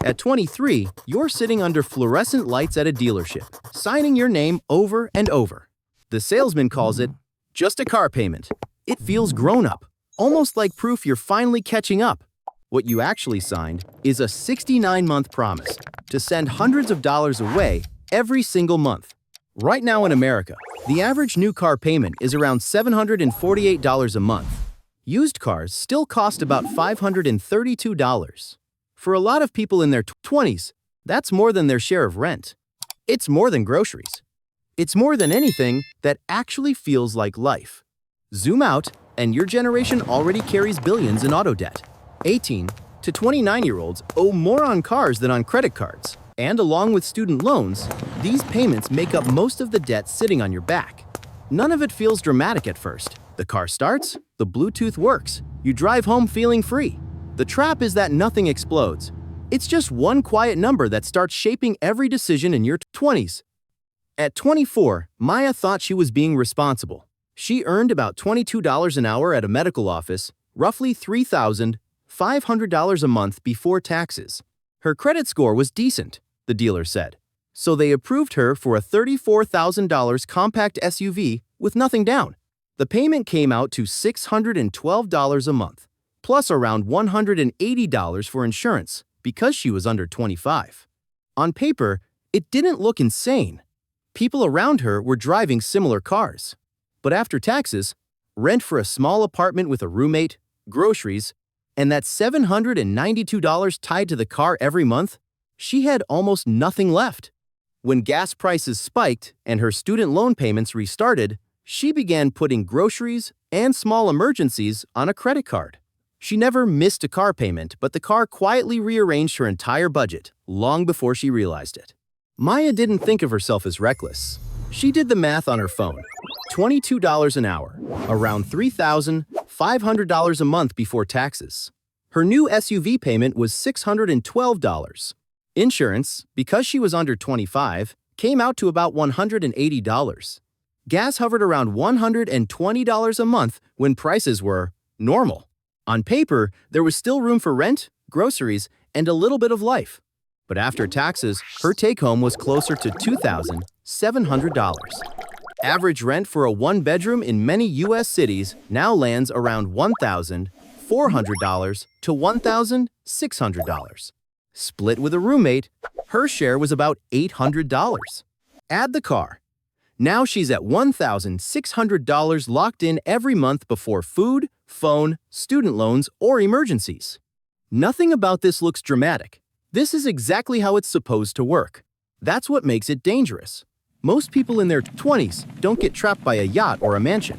At 23, you're sitting under fluorescent lights at a dealership, signing your name over and over. The salesman calls it just a car payment. It feels grown up, almost like proof you're finally catching up. What you actually signed is a 69-month promise to send hundreds of dollars away every single month. Right now in America, the average new car payment is around $748 a month. Used cars still cost about $532. For a lot of people in their 20s, that's more than their share of rent. It's more than groceries. It's more than anything that actually feels like life. Zoom out, and your generation already carries billions in auto debt. 18 to 29-year-olds owe more on cars than on credit cards. And along with student loans, these payments make up most of the debt sitting on your back. None of it feels dramatic at first. The car starts, the Bluetooth works, you drive home feeling free. The trap is that nothing explodes. It's just one quiet number that starts shaping every decision in your 20s. At 24, Maya thought she was being responsible. She earned about $22 an hour at a medical office, roughly $3,500 a month before taxes. Her credit score was decent, the dealer said, so they approved her for a $34,000 compact SUV with nothing down. The payment came out to $612 a month, plus around $180 for insurance because she was under 25. On paper, it didn't look insane. People around her were driving similar cars. But after taxes, rent for a small apartment with a roommate, groceries, and that $792 tied to the car every month, she had almost nothing left. When gas prices spiked and her student loan payments restarted, she began putting groceries and small emergencies on a credit card. She never missed a car payment, but the car quietly rearranged her entire budget long before she realized it. Maya didn't think of herself as reckless. She did the math on her phone. $22 an hour, around $3,500 a month before taxes. Her new SUV payment was $612. Insurance, because she was under 25, came out to about $180. Gas hovered around $120 a month when prices were normal. On paper, there was still room for rent, groceries, and a little bit of life. But after taxes, her take-home was closer to $2,700. Average rent for a one-bedroom in many U.S. cities now lands around $1,400 to $1,600. Split with a roommate, her share was about $800. Add the car. Now she's at $1,600 locked in every month before food, phone, student loans, or emergencies. Nothing about this looks dramatic. This is exactly how it's supposed to work. That's what makes it dangerous. Most people in their 20s don't get trapped by a yacht or a mansion.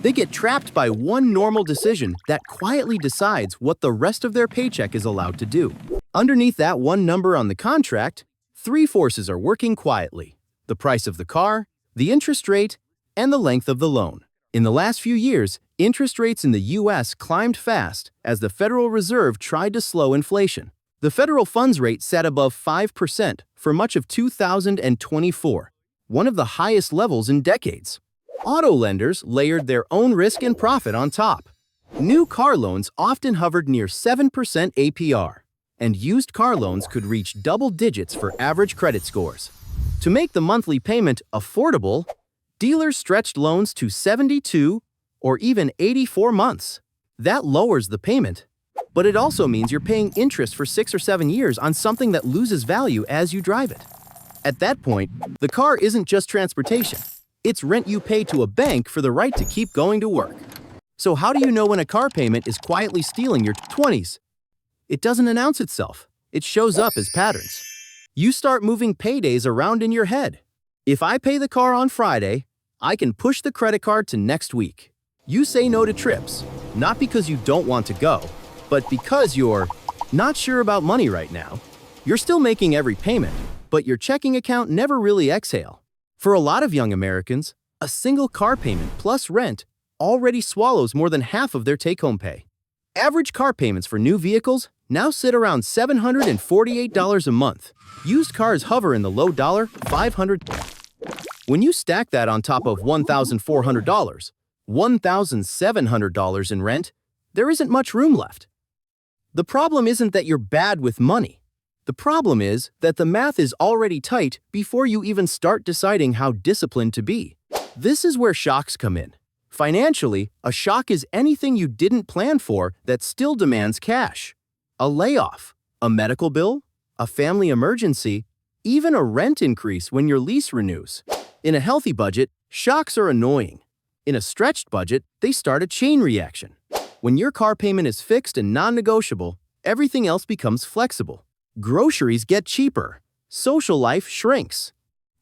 They get trapped by one normal decision that quietly decides what the rest of their paycheck is allowed to do. Underneath that one number on the contract, three forces are working quietly: the price of the car, the interest rate, and the length of the loan. In the last few years, interest rates in the U.S. climbed fast as the Federal Reserve tried to slow inflation. The federal funds rate sat above 5% for much of 2024, one of the highest levels in decades. Auto lenders layered their own risk and profit on top. New car loans often hovered near 7% APR, and used car loans could reach double digits for average credit scores. To make the monthly payment affordable, dealers stretched loans to 72 or even 84 months. That lowers the payment, but it also means you're paying interest for 6 or 7 years on something that loses value as you drive it. At that point, the car isn't just transportation. It's rent you pay to a bank for the right to keep going to work. So how do you know when a car payment is quietly stealing your 20s? It doesn't announce itself. It shows up as patterns. You start moving paydays around in your head. If I pay the car on Friday, I can push the credit card to next week. You say no to trips, not because you don't want to go, but because you're not sure about money right now. You're still making every payment, but your checking account never really exhale. For a lot of young Americans, a single car payment plus rent already swallows more than half of their take-home pay. Average car payments for new vehicles now sit around $748 a month. Used cars hover in the low $500. When you stack that on top of $1,400, $1,700 in rent, there isn't much room left. The problem isn't that you're bad with money. The problem is that the math is already tight before you even start deciding how disciplined to be. This is where shocks come in. Financially, a shock is anything you didn't plan for that still demands cash. A layoff, a medical bill, a family emergency, even a rent increase when your lease renews. In a healthy budget, shocks are annoying. In a stretched budget, they start a chain reaction. When your car payment is fixed and non-negotiable, everything else becomes flexible. Groceries get cheaper. Social life shrinks.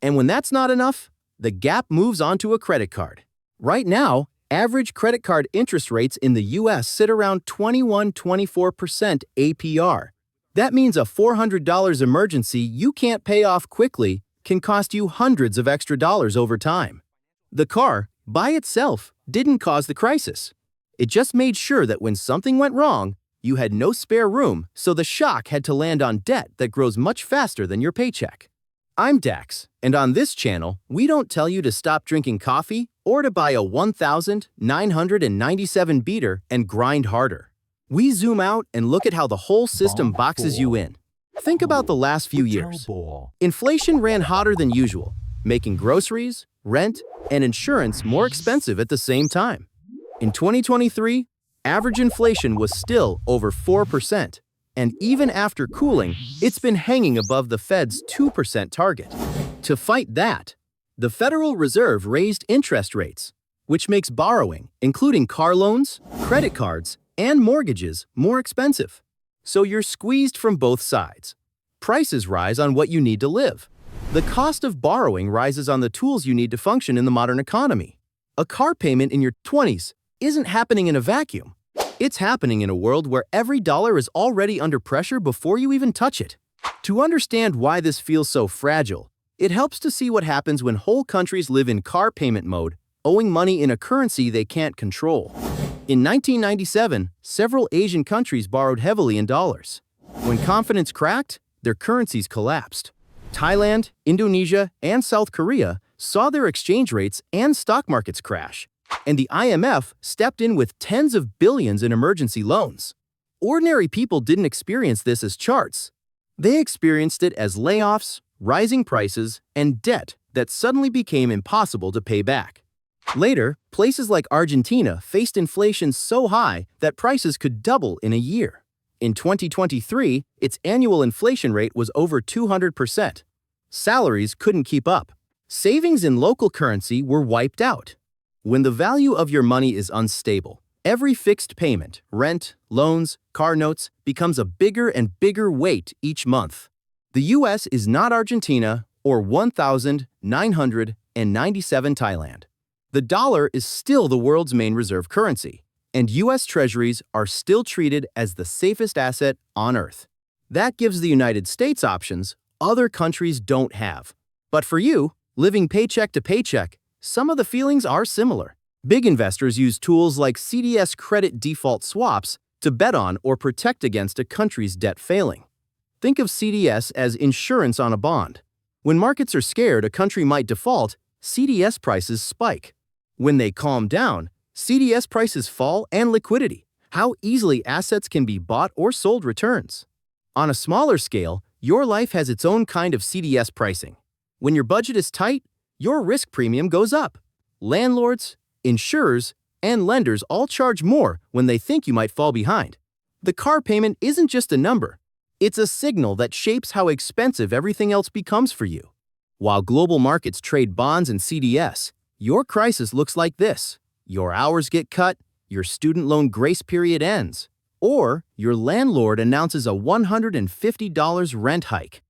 And when that's not enough, the gap moves onto a credit card. Right now, average credit card interest rates in the US sit around 21–24% APR. That means a $400 emergency you can't pay off quickly can cost you hundreds of extra dollars over time. The car, by itself, didn't cause the crisis. It just made sure that when something went wrong, you had no spare room, so the shock had to land on debt that grows much faster than your paycheck. I'm Dax, and on this channel, we don't tell you to stop drinking coffee or to buy a 1,997 beater and grind harder. We zoom out and look at how the whole system boxes you in. Think about the last few years. Inflation ran hotter than usual, making groceries, rent, and insurance more expensive at the same time. In 2023, average inflation was still over 4%, and even after cooling, it's been hanging above the Fed's 2% target. To fight that, the Federal Reserve raised interest rates, which makes borrowing, including car loans, credit cards, and mortgages, more expensive. So you're squeezed from both sides. Prices rise on what you need to live. The cost of borrowing rises on the tools you need to function in the modern economy. A car payment in your 20s isn't happening in a vacuum. It's happening in a world where every dollar is already under pressure before you even touch it. To understand why this feels so fragile, it helps to see what happens when whole countries live in car payment mode, owing money in a currency they can't control. In 1997, several Asian countries borrowed heavily in dollars. When confidence cracked, their currencies collapsed. Thailand, Indonesia, and South Korea saw their exchange rates and stock markets crash, and the IMF stepped in with tens of billions in emergency loans. Ordinary people didn't experience this as charts. They experienced it as layoffs, rising prices, and debt that suddenly became impossible to pay back. Later, places like Argentina faced inflation so high that prices could double in a year. In 2023, its annual inflation rate was over 200%. Salaries couldn't keep up. Savings in local currency were wiped out. When the value of your money is unstable, every fixed payment, rent, loans, car notes, becomes a bigger and bigger weight each month. The US is not Argentina or 1,997 Thailand. The dollar is still the world's main reserve currency, and US Treasuries are still treated as the safest asset on Earth. That gives the United States options other countries don't have. But for you, living paycheck to paycheck, some of the feelings are similar. Big investors use tools like CDS credit default swaps to bet on or protect against a country's debt failing. Think of CDS as insurance on a bond. When markets are scared a country might default, CDS prices spike. When they calm down, CDS prices fall and liquidity, how easily assets can be bought or sold returns. On a smaller scale, your life has its own kind of CDS pricing. When your budget is tight, your risk premium goes up. Landlords, insurers, and lenders all charge more when they think you might fall behind. The car payment isn't just a number. It's a signal that shapes how expensive everything else becomes for you. While global markets trade bonds and CDS, your crisis looks like this. Your hours get cut, your student loan grace period ends, or your landlord announces a $150 rent hike.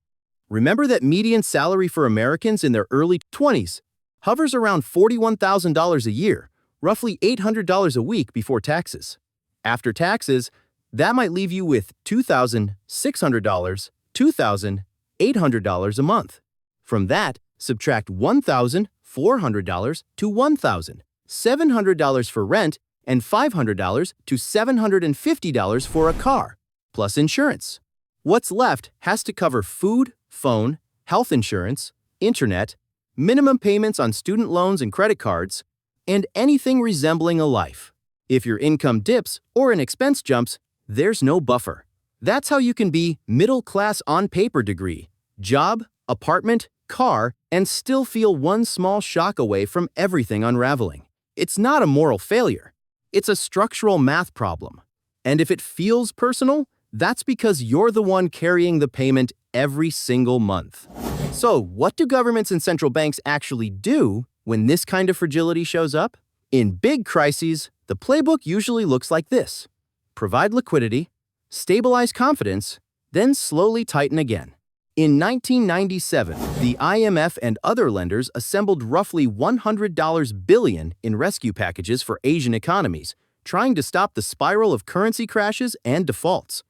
Remember that median salary for Americans in their early 20s hovers around $41,000 a year, roughly $800 a week before taxes. After taxes, that might leave you with $2,600, $2,800 a month. From that, subtract $1,400 to $1,700 for rent and $500 to $750 for a car, plus insurance. What's left has to cover food, phone, health insurance, internet, minimum payments on student loans and credit cards, and anything resembling a life. If your income dips or an expense jumps, there's no buffer. That's how you can be middle class on paper degree, job, apartment, car, and still feel one small shock away from everything unraveling. It's not a moral failure. It's a structural math problem. And if it feels personal, that's because you're the one carrying the payment every single month. So, what do governments and central banks actually do when this kind of fragility shows up? In big crises, the playbook usually looks like this: provide liquidity, stabilize confidence, then slowly tighten again. In 1997, the IMF and other lenders assembled roughly $100 billion in rescue packages for Asian economies, trying to stop the spiral of currency crashes and defaults.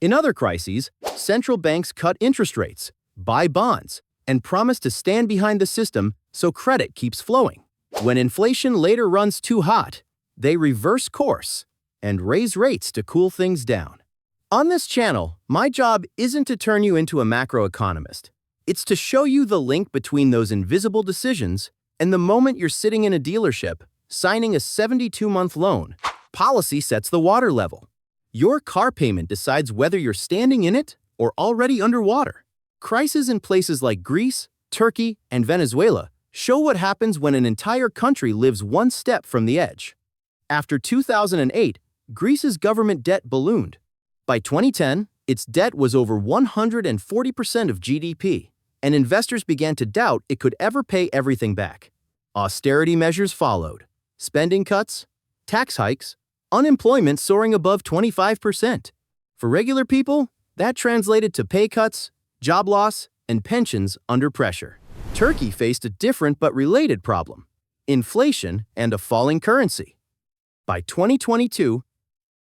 In other crises, central banks cut interest rates, buy bonds, and promise to stand behind the system so credit keeps flowing. When inflation later runs too hot, they reverse course and raise rates to cool things down. On this channel, my job isn't to turn you into a macroeconomist. It's to show you the link between those invisible decisions and the moment you're sitting in a dealership, signing a 72-month loan. Policy sets the water level. Your car payment decides whether you're standing in it or already underwater. Crises in places like Greece, Turkey, and Venezuela show what happens when an entire country lives one step from the edge. After 2008, Greece's government debt ballooned. By 2010, its debt was over 140% of GDP, and investors began to doubt it could ever pay everything back. Austerity measures followed: spending cuts, tax hikes, unemployment soaring above 25%. For regular people, that translated to pay cuts, job loss, and pensions under pressure. Turkey faced a different but related problem: inflation and a falling currency. By 2022,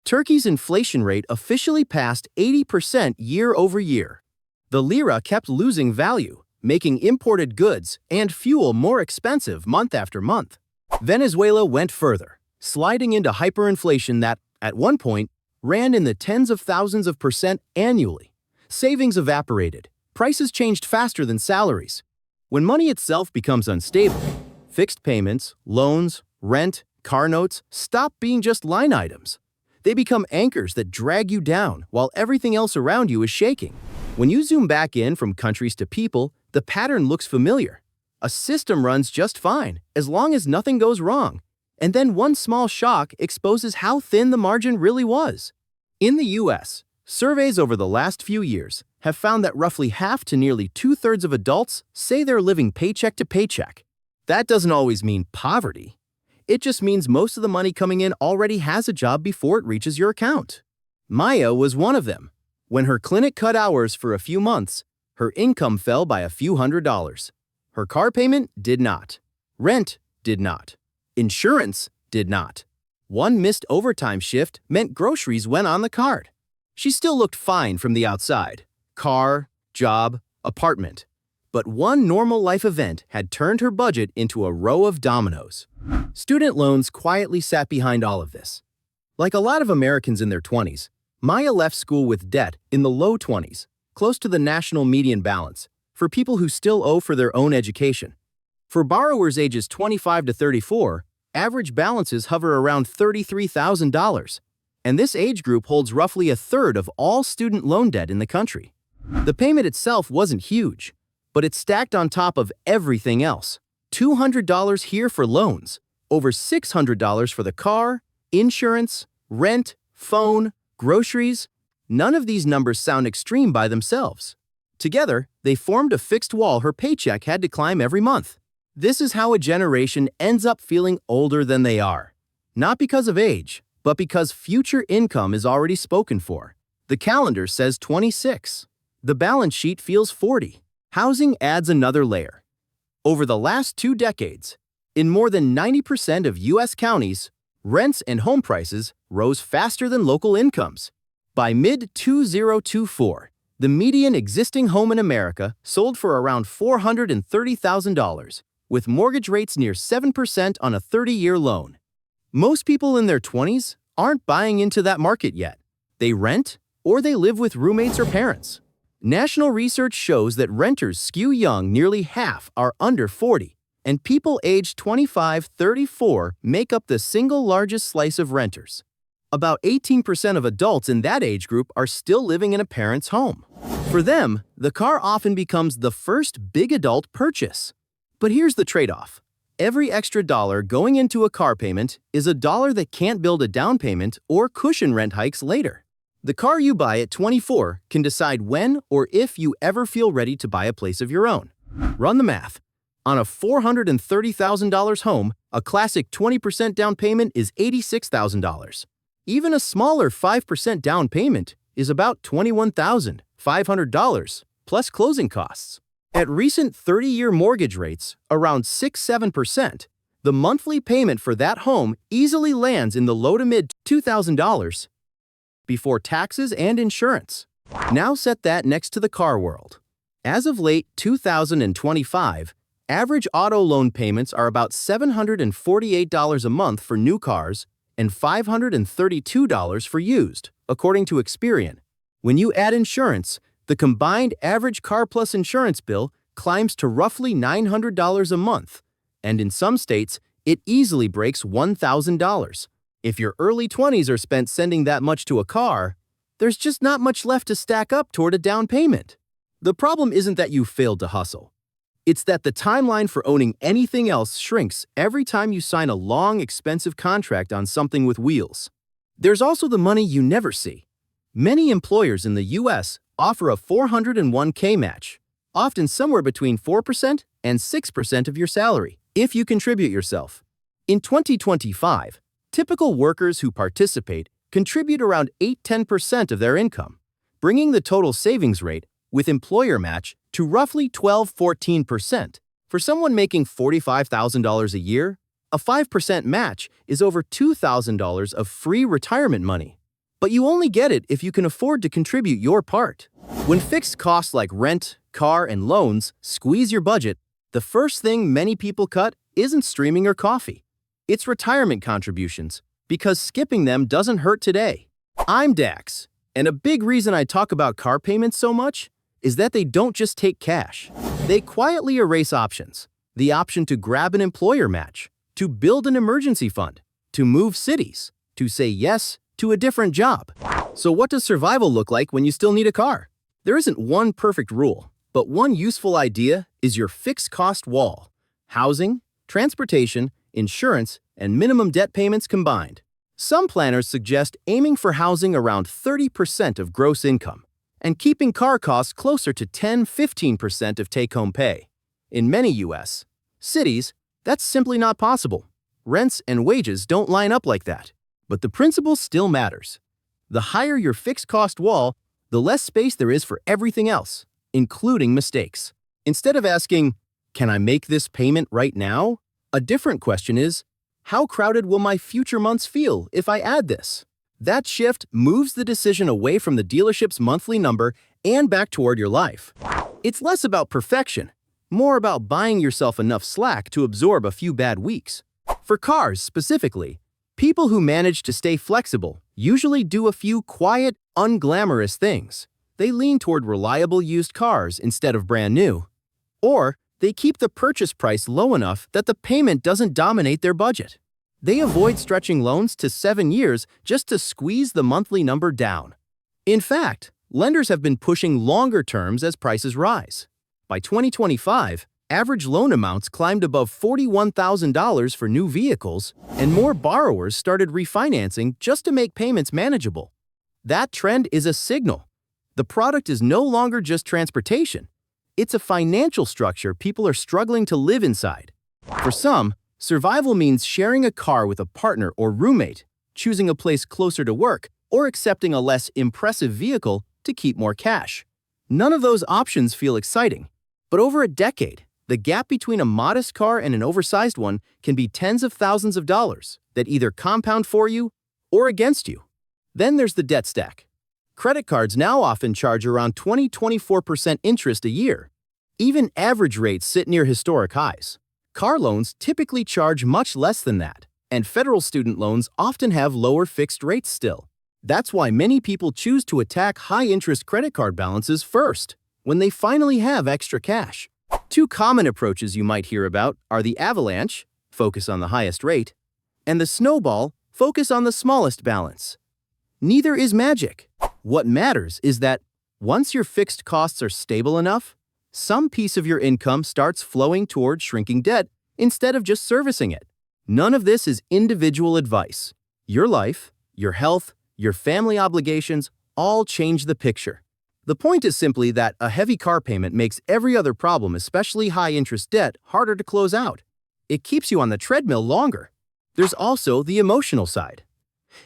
Turkey's inflation rate officially passed 80% year over year. The lira kept losing value, making imported goods and fuel more expensive month after month. Venezuela went further, sliding into hyperinflation that, at one point, ran in the tens of thousands of percent annually. Savings evaporated. Prices changed faster than salaries. When money itself becomes unstable, fixed payments, loans, rent, car notes stop being just line items. They become anchors that drag you down while everything else around you is shaking. When you zoom back in from countries to people, the pattern looks familiar. A system runs just fine as long as nothing goes wrong, and then one small shock exposes how thin the margin really was. In the US, surveys over the last few years have found that roughly half to nearly two-thirds of adults say they're living paycheck to paycheck. That doesn't always mean poverty. It just means most of the money coming in already has a job before it reaches your account. Maya was one of them. When her clinic cut hours for a few months, her income fell by a few $100s. Her car payment did not. Rent did not. Insurance did not. One missed overtime shift meant groceries went on the card. She still looked fine from the outside: car, job, apartment. But one normal life event had turned her budget into a row of dominoes. Student loans quietly sat behind all of this. Like a lot of Americans in their 20s, Maya left school with debt in the low 20s, close to the national median balance, for people who still owe for their own education. For borrowers ages 25 to 34, average balances hover around $33,000, and this age group holds roughly a third of all student loan debt in the country. The payment itself wasn't huge, but it stacked on top of everything else. $200 here for loans, over $600 for the car, insurance, rent, phone, groceries. None of these numbers sound extreme by themselves. Together, they formed a fixed wall her paycheck had to climb every month. This is how a generation ends up feeling older than they are. Not because of age, but because future income is already spoken for. The calendar says 26. The balance sheet feels 40. Housing adds another layer. Over the last 2 decades, in more than 90% of U.S. counties, rents and home prices rose faster than local incomes. By mid-2024, the median existing home in America sold for around $430,000, with mortgage rates near 7% on a 30-year loan. Most people in their 20s aren't buying into that market yet. They rent or they live with roommates or parents. National research shows that renters skew young. Nearly half are under 40, and people aged 25-34 make up the single largest slice of renters. About 18% of adults in that age group are still living in a parent's home. For them, the car often becomes the first big adult purchase. But here's the trade-off. Every extra dollar going into a car payment is a dollar that can't build a down payment or cushion rent hikes later. The car you buy at 24 can decide when or if you ever feel ready to buy a place of your own. Run the math. On a $430,000 home, a classic 20% down payment is $86,000. Even a smaller 5% down payment is about $21,500 plus closing costs. At recent 30-year mortgage rates, around 6-7%, the monthly payment for that home easily lands in the low to mid $2,000 before taxes and insurance. Now set that next to the car world. As of late 2025, average auto loan payments are about $748 a month for new cars and $532 for used, according to Experian. When you add insurance, the combined average car plus insurance bill climbs to roughly $900 a month, and in some states, it easily breaks $1,000. If your early 20s are spent sending that much to a car, there's just not much left to stack up toward a down payment. The problem isn't that you failed to hustle. It's that the timeline for owning anything else shrinks every time you sign a long, expensive contract on something with wheels. There's also the money you never see. Many employers in the U.S. offer a 401k match, often somewhere between 4% and 6% of your salary, if you contribute yourself. In 2025, typical workers who participate contribute around 8-10% of their income, bringing the total savings rate with employer match to roughly 12-14%. For someone making $45,000 a year, a 5% match is over $2,000 of free retirement money. But you only get it if you can afford to contribute your part. When fixed costs like rent, car, and loans squeeze your budget, the first thing many people cut isn't streaming or coffee. It's retirement contributions, because skipping them doesn't hurt today. I'm Dax, and a big reason I talk about car payments so much is that they don't just take cash. They quietly erase options. The option to grab an employer match, to build an emergency fund, to move cities, to say yes to a different job. So what does survival look like when you still need a car? There isn't one perfect rule, but one useful idea is your fixed cost wall. Housing, transportation, insurance, and minimum debt payments combined. Some planners suggest aiming for housing around 30% of gross income and keeping car costs closer to 10-15% of take-home pay. In many U.S. cities, that's simply not possible. Rents and wages don't line up like that. But the principle still matters. The higher your fixed cost wall, the less space there is for everything else, including mistakes. Instead of asking, "Can I make this payment right now?" a different question is, "How crowded will my future months feel if I add this?" That shift moves the decision away from the dealership's monthly number and back toward your life. It's less about perfection, more about buying yourself enough slack to absorb a few bad weeks. For cars specifically, people who manage to stay flexible usually do a few quiet, unglamorous things. They lean toward reliable used cars instead of brand new. Or they keep the purchase price low enough that the payment doesn't dominate their budget. They avoid stretching loans to 7 years just to squeeze the monthly number down. In fact, lenders have been pushing longer terms as prices rise. By 2025, average loan amounts climbed above $41,000 for new vehicles, and more borrowers started refinancing just to make payments manageable. That trend is a signal. The product is no longer just transportation. It's a financial structure people are struggling to live inside. For some, survival means sharing a car with a partner or roommate, choosing a place closer to work, or accepting a less impressive vehicle to keep more cash. None of those options feel exciting. But over a decade, the gap between a modest car and an oversized one can be tens of thousands of dollars that either compound for you or against you. Then there's the debt stack. Credit cards now often charge around 20-24% interest a year. Even average rates sit near historic highs. Car loans typically charge much less than that, and federal student loans often have lower fixed rates still. That's why many people choose to attack high-interest credit card balances first, when they finally have extra cash. Two common approaches you might hear about are the avalanche, focus on the highest rate, and the snowball, Focus on the smallest balance. Neither is magic. What matters is that once your fixed costs are stable enough, some piece of your income starts flowing toward shrinking debt instead of just servicing it. None of this is individual advice. Your life, your health, your family obligations all change the picture. The point is simply that a heavy car payment makes every other problem, especially high-interest debt, harder to close out. It keeps you on the treadmill longer. There's also the emotional side.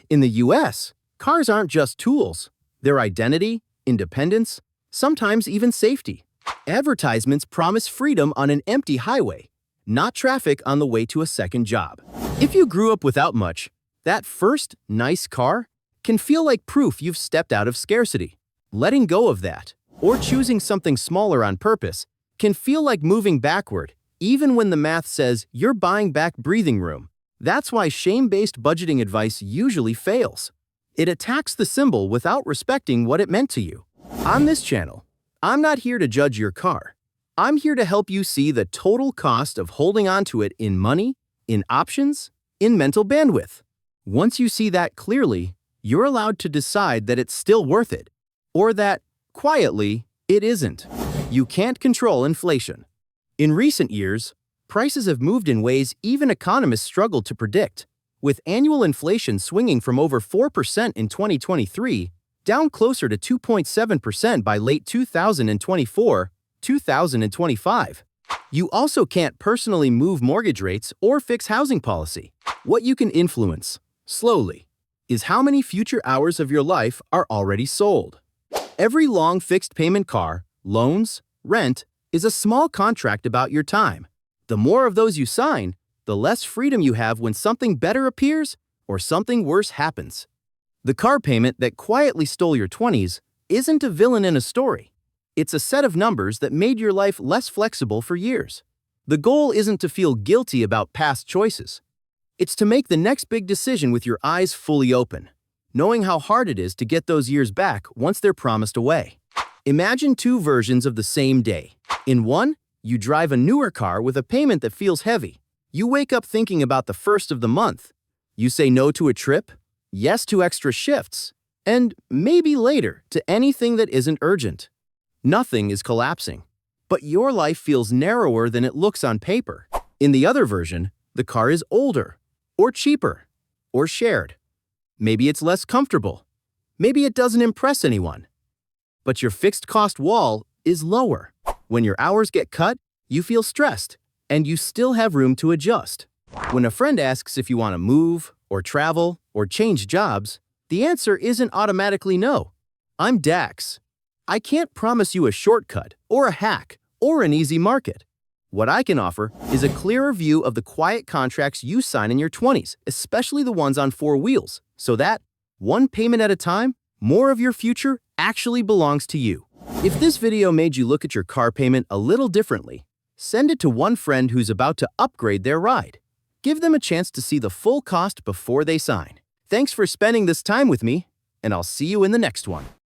In the US, cars aren't just tools. They're identity, independence, sometimes even safety. Advertisements promise freedom on an empty highway, not traffic on the way to a second job. If you grew up without much, that first nice car can feel like proof you've stepped out of scarcity. Letting go of that, or choosing something smaller on purpose, can feel like moving backward, even when the math says you're buying back breathing room. That's why shame-based budgeting advice usually fails. It attacks the symbol without respecting what it meant to you. On this channel, I'm not here to judge your car. I'm here to help you see the total cost of holding on to it in money, in options, in mental bandwidth. Once you see that clearly, you're allowed to decide that it's still worth it, or that, quietly, it isn't. You can't control inflation. In recent years, prices have moved in ways even economists struggle to predict, with annual inflation swinging from over 4% in 2023 down closer to 2.7% by late 2024-2025. You also can't personally move mortgage rates or fix housing policy. What you can influence, slowly, is how many future hours of your life are already sold. Every long fixed payment car, loans, rent, is a small contract about your time. The more of those you sign, the less freedom you have when something better appears or something worse happens. The car payment that quietly stole your 20s isn't a villain in a story. It's a set of numbers that made your life less flexible for years. The goal isn't to feel guilty about past choices. It's to make the next big decision with your eyes fully open, knowing how hard it is to get those years back once they're promised away. Imagine two versions of the same day. In one, you drive a newer car with a payment that feels heavy. You wake up thinking about the first of the month. You say no to a trip, yes to extra shifts, and maybe later to anything that isn't urgent. Nothing is collapsing, but your life feels narrower than it looks on paper. In the other version, the car is older, or cheaper, or shared. Maybe it's less comfortable. Maybe it doesn't impress anyone. But your fixed cost wall is lower. When your hours get cut, you feel stressed, and you still have room to adjust. When a friend asks if you want to move, or travel, or change jobs, the answer isn't automatically no. I'm Dax. I can't promise you a shortcut, or a hack, or an easy market. What I can offer is a clearer view of the quiet contracts you sign in your 20s, especially the ones on 4 wheels, so that, one payment at a time, more of your future actually belongs to you. If this video made you look at your car payment a little differently, send it to one friend who's about to upgrade their ride. Give them a chance to see the full cost before they sign. Thanks for spending this time with me, and I'll see you in the next one.